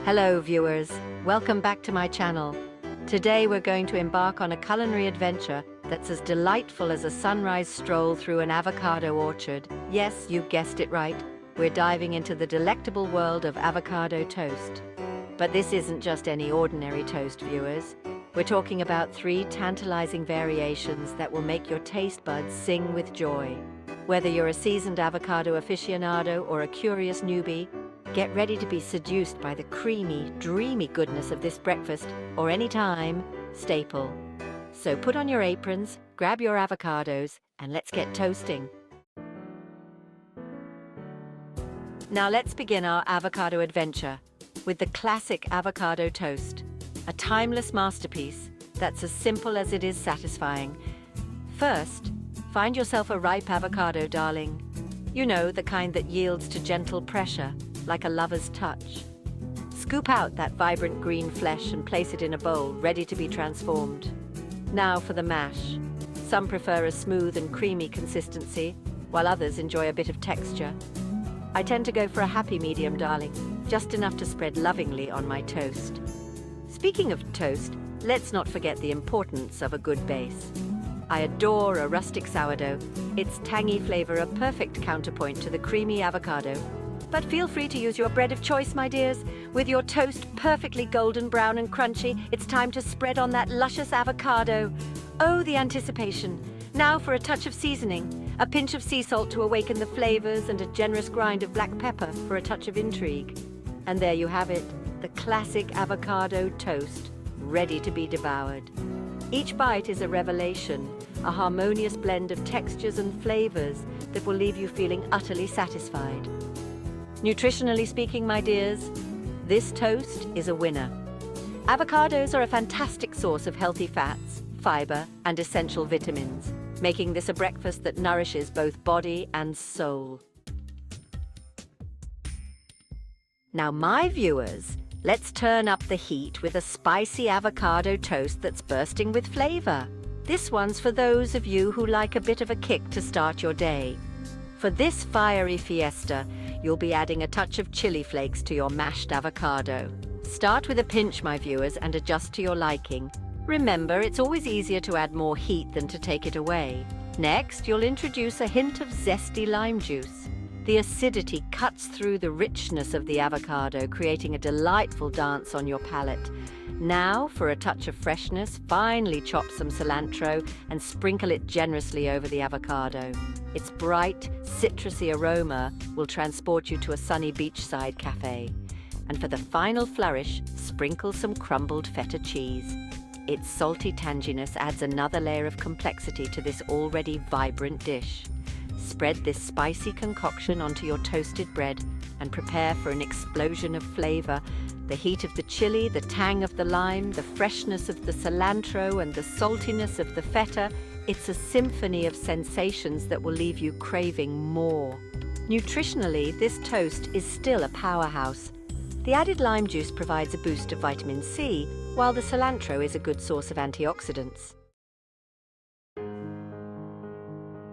Hello viewers, welcome back to my channel. Today we're going to embark on a culinary adventure that's as delightful as a sunrise stroll through an avocado orchard. Yes, you guessed it right, we're diving into the delectable world of avocado toast. But this isn't just any ordinary toast, viewers. We're talking about 3 tantalizing variations that will make your taste buds sing with joy. Whether you're a seasoned avocado aficionado or a curious newbie, get ready to be seduced by the creamy, dreamy goodness of this breakfast or anytime staple. So put on your aprons, grab your avocados, and let's get toasting. Now let's begin our avocado adventure with the classic avocado toast, a timeless masterpiece that's as simple as it is satisfying. First, find yourself a ripe avocado, darling. You know, the kind that yields to gentle pressure, like a lover's touch. Scoop out that vibrant green flesh and place it in a bowl, ready to be transformed. Now for the mash. Some prefer a smooth and creamy consistency, while others enjoy a bit of texture. I tend to go for a happy medium, darling, just enough to spread lovingly on my toast. Speaking of toast, let's not forget the importance of a good base. I adore a rustic sourdough, its tangy flavor a perfect counterpoint to the creamy avocado. But feel free to use your bread of choice, my dears. With your toast perfectly golden brown and crunchy, it's time to spread on that luscious avocado. Oh, the anticipation. Now for a touch of seasoning, a pinch of sea salt to awaken the flavors and a generous grind of black pepper for a touch of intrigue. And there you have it, the classic avocado toast, ready to be devoured. Each bite is a revelation, a harmonious blend of textures and flavors that will leave you feeling utterly satisfied. Nutritionally speaking, my dears, this toast is a winner. Avocados are a fantastic source of healthy fats, fiber, and essential vitamins, making this a breakfast that nourishes both body and soul. Now, my viewers, let's turn up the heat with a spicy avocado toast that's bursting with flavor. This one's for those of you who like a bit of a kick to start your day. For this fiery fiesta, you'll be adding a touch of chili flakes to your mashed avocado. Start with a pinch, my viewers, and adjust to your liking. Remember, it's always easier to add more heat than to take it away. Next, you'll introduce a hint of zesty lime juice. The acidity cuts through the richness of the avocado, creating a delightful dance on your palate. Now, for a touch of freshness, finely chop some cilantro and sprinkle it generously over the avocado. Its bright, citrusy aroma will transport you to a sunny beachside cafe. And for the final flourish, sprinkle some crumbled feta cheese. Its salty tanginess adds another layer of complexity to this already vibrant dish. Spread this spicy concoction onto your toasted bread and prepare for an explosion of flavor. The heat of the chili, the tang of the lime, the freshness of the cilantro, and the saltiness of the feta. It's a symphony of sensations that will leave you craving more. Nutritionally, this toast is still a powerhouse. The added lime juice provides a boost of vitamin C, while the cilantro is a good source of antioxidants.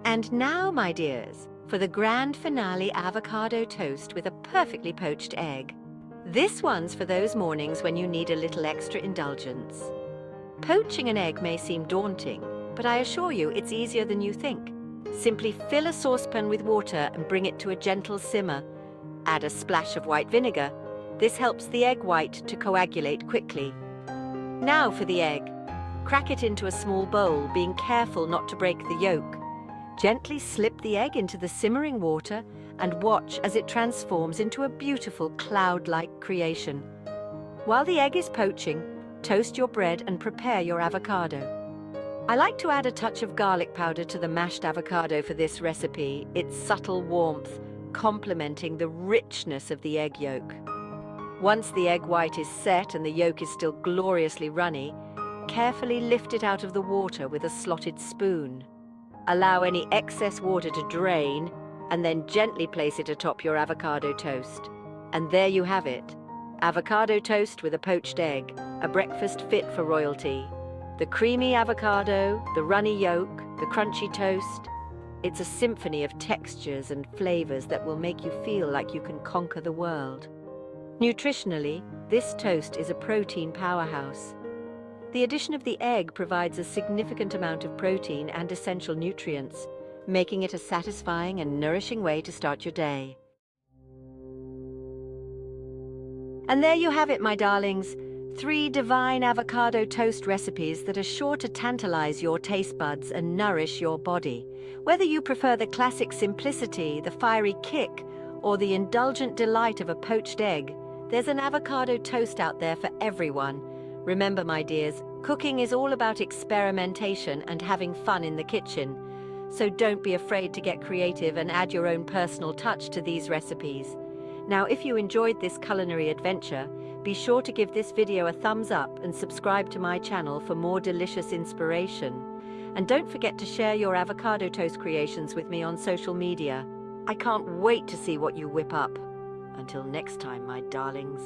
And now, my dears, for the grand finale avocado toast with a perfectly poached egg. This one's for those mornings when you need a little extra indulgence. Poaching an egg may seem daunting, but I assure you it's easier than you think. Simply fill a saucepan with water and bring it to a gentle simmer. Add a splash of white vinegar. This helps the egg white to coagulate quickly. Now for the egg. Crack it into a small bowl, being careful not to break the yolk. Gently slip the egg into the simmering water and watch as it transforms into a beautiful cloud-like creation. While the egg is poaching, toast your bread and prepare your avocado. I like to add a touch of garlic powder to the mashed avocado for this recipe, its subtle warmth complementing the richness of the egg yolk. Once the egg white is set and the yolk is still gloriously runny, carefully lift it out of the water with a slotted spoon. Allow any excess water to drain and then gently place it atop your avocado toast. And there you have it, avocado toast with a poached egg, a breakfast fit for royalty. The creamy avocado, the runny yolk, the crunchy toast. It's a symphony of textures and flavors that will make you feel like you can conquer the world. Nutritionally, this toast is a protein powerhouse. The addition of the egg provides a significant amount of protein and essential nutrients, making it a satisfying and nourishing way to start your day. And there you have it, my darlings. 3 divine avocado toast recipes that are sure to tantalize your taste buds and nourish your body. Whether you prefer the classic simplicity, the fiery kick, or the indulgent delight of a poached egg, there's an avocado toast out there for everyone. Remember, my dears, cooking is all about experimentation and having fun in the kitchen. So don't be afraid to get creative and add your own personal touch to these recipes. Now, if you enjoyed this culinary adventure, be sure to give this video a thumbs up and subscribe to my channel for more delicious inspiration. And don't forget to share your avocado toast creations with me on social media. I can't wait to see what you whip up. Until next time, my darlings.